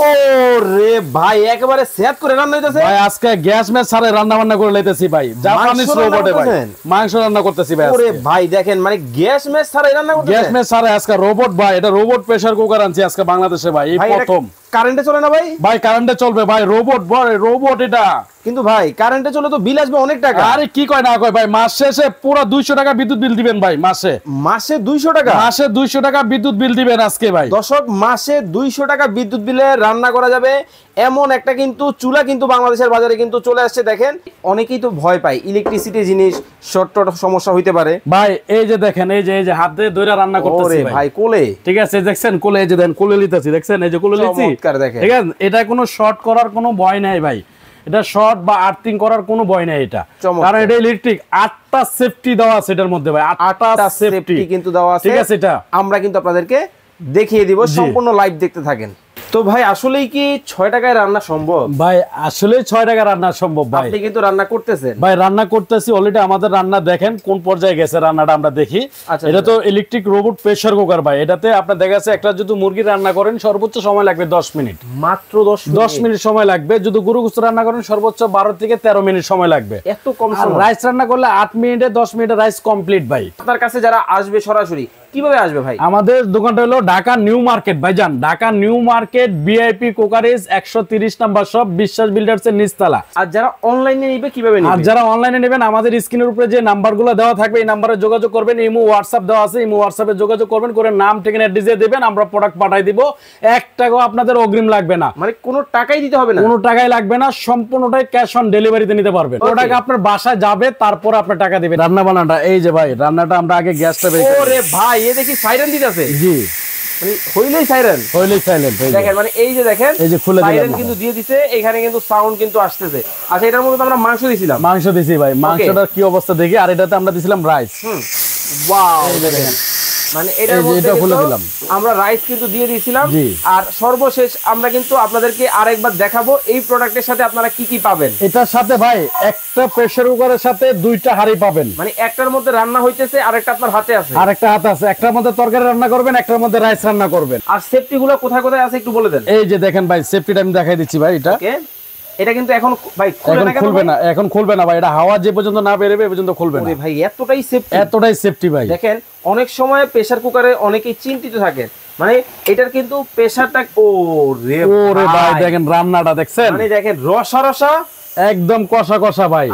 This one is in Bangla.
ওরে ভাই একেবারে সেট করে রান্না হইতাছে ভাই আজকে গ্যাস ম্যাচ ছাড়া রান্না বান্না করে লইতেছি ভাই, জাপানিজ রোবটে ভাই মাংস রান্না করতেছি ভাই। ওরে ভাই দেখেন মানে গ্যাস ম্যাচ ছাড়া রান্না করতেছে, গ্যাস ম্যাচ ছাড়া আজকে রোবট ভাই, এটা রোবট প্রেসার কুকার আনছি আজকে বাংলাদেশে ভাই, এই প্রথম। কারেন্টে চলে না ভাই? ভাই কারেন্টে চলবে ভাই, রোবট ভাই, রোবট এটা। কিন্তু ভাই কারেন্টে চলে তো বিল আসবে অনেক টাকা। আরে কি কয় না কয় ভাই, মাস শেষে পুরো 200 টাকা বিদ্যুৎ বিল দিবেন ভাই মাসে। মাসে 200 টাকা? মাসে 200 টাকা বিদ্যুৎ বিল দিবেন আজকে ভাই। দর্শক মাসে 200 টাকা বিদ্যুৎ বিলে রান্না করা যাবে এমন একটা কিন্তু চুলা কিন্তু বাংলাদেশের বাজারে কিন্তু চলে আসছে। দেখেন অনেকেই তো ভয় পায় ইলেকট্রিসিটি জিনিস, শর্ট সমস্যা হইতে পারে। ভাই এই যে দেখেন, এই যে হাত দিয়ে ধরে রান্না করতেছি ভাই কোলে, ঠিক আছে দেখছেন কোলে, এই যে দেন কোলে লিতেছি, দেখছেন এই যে কোলে লিতেছি, ঠিক আছে। এটা কোনো শর্ট করার কোনো ভয় নাই ভাই, এটা শর্ট বা আর্থিং করার কোনো ভয় নাই এটা, কারণ এটা ইলেকট্রিক। 8টা সেফটি দেওয়া আছে এটার মধ্যে ভাই, 8টা সেফটি কিন্তু দেওয়া আছে, ঠিক আছে। এটা আমরা কিন্তু আপনাদেরকে দেখিয়ে দিব, সম্পূর্ণ লাইভ দেখতে থাকেন। তো ভাই আসলেই কি 6 টাকায় রান্না সম্ভব? ভাই আসলে 6 টাকা রান্না সম্ভব ভাই। আপনি কিন্তু রান্না করতেছেন ভাই, রান্না করতেছি অলরেডি। আমাদের রান্না দেখেন কোন পর্যায়ে গেছে রান্নাটা, আমরা দেখি। এটা তো ইলেকট্রিক রোবট প্রেসার কুকার ভাই, এটাতে আপনার দেখা যাচ্ছে একটা যদি মুরগি রান্না করেন সর্বোচ্চ সময় লাগবে 10 মিনিট, মাত্র 10 মিনিট সময় লাগবে। যদি গরু গোশত রান্না করেন সর্বোচ্চ 12 থেকে 13 মিনিট সময় লাগবে। এত কম সময়? রাইস রান্না করলে 8 মিনিটে 10 মিনিটে রাইস কমপ্লিট ভাই। আপনার কাছে যারা আসবে সরাসরি কিভাবে আসবে ভাই? আমাদের দোকানটা হলো ঢাকা নিউ মার্কেট ভাইজান, ঢাকা নিউ মার্কেট ভিআইপি কুকারেজ 130 নাম্বার শপ, বিশ্বাস বিল্ডার্স এর নিচতলা। আর যারা অনলাইনে নেবে কিভাবে নেবে? আর যারা অনলাইনে নেবেন আমাদের স্ক্রিনের উপরে যে নাম্বারগুলো দেওয়া থাকবে এই নম্বরে যোগাযোগ করবেন। ইমো হোয়াটসঅ্যাপ দেওয়া আছে, ইমো হোয়াটসঅ্যাপে যোগাযোগ করবেন, করে নাম ঠিকানা অ্যাড্রেস দিয়ে দিবেন, আমরা প্রোডাক্ট পাঠাই দিব। 1 টাকাও আপনাদের অগ্রিম লাগবে না, মানে কোনো টাকাই দিতে হবে না? কোনো টাকাই লাগবে না, সম্পূর্ণটাই ক্যাশ অন ডেলিভারিতে নিতে পারবেন। প্রোডাক্ট আপনার বাসায় যাবে, তারপর আপনি টাকা দিবেন। রান্না বান্নাটা এই যে ভাই, রান্নাটা আমরা আগে গ্যাসটা বের করি। ওরে ভাই এ দেখি সাইরেন দিতেছে। জি মানে হইলেই সাইরেন, হইলেই সাইলেন্ট। দেখেন মানে এই যে দেখেন এই যে খুলে সাইরেন কিন্তু দিয়ে দিছে, এখানে কিন্তু সাউন্ড কিন্তু আসতেছে। আচ্ছা এটার মধ্যে আমরা মাংস দিছিলাম, মাংস দিছি ভাই, মাংসটার কি অবস্থা দেখি। আর এটাতে আমরা দিছিলাম রাইস। ওয়াও দেখেন মানে এটার মধ্যে খুলে দিলাম আমরা রাইস কিন্তু দিয়ে দিয়েছিলাম। আর সর্বশেষ আমরা কিন্তু আপনাদেরকে আরেকবার দেখাবো এই প্রোডাক্টের সাথে আপনারা কি কি পাবেন। এটার সাথে ভাই একটা প্রেসার কুকারের সাথে 2টা হাঁড়ি পাবেন, মানে একটার মধ্যে রান্না হইতেছে আরেকটা আপনার হাতে আছে, আরেকটা হাতে আছে। একটার মধ্যে তরকারি রান্না করবেন, একটার মধ্যে রাইস রান্না করবেন। আর সেফটি গুলো কোথায় কোথায় আছে একটু বলে দেন। এই যে দেখেন ভাই, সেফটিটা আমি দেখাই দিচ্ছি ভাই। এটা কিন্তু এখন ভাই খুলবে না, এখন খুলবে না ভাই, এটা হাওয়া যে পর্যন্ত না বের হবে পর্যন্ত খুলবে না ভাই। এতটাই সেফটি, এতটাই সেফটি ভাই। দেখেন অনেক সময় প্রেসার কুকারে অনেকেই চিন্তিত থাকেন, মানে এটার কিন্তু প্রেসারটা ওরে ভাই দেখেন রান্নাটা দেখছেন, মানে দেখেন রসা রসা একদম কষা কষা ভাই।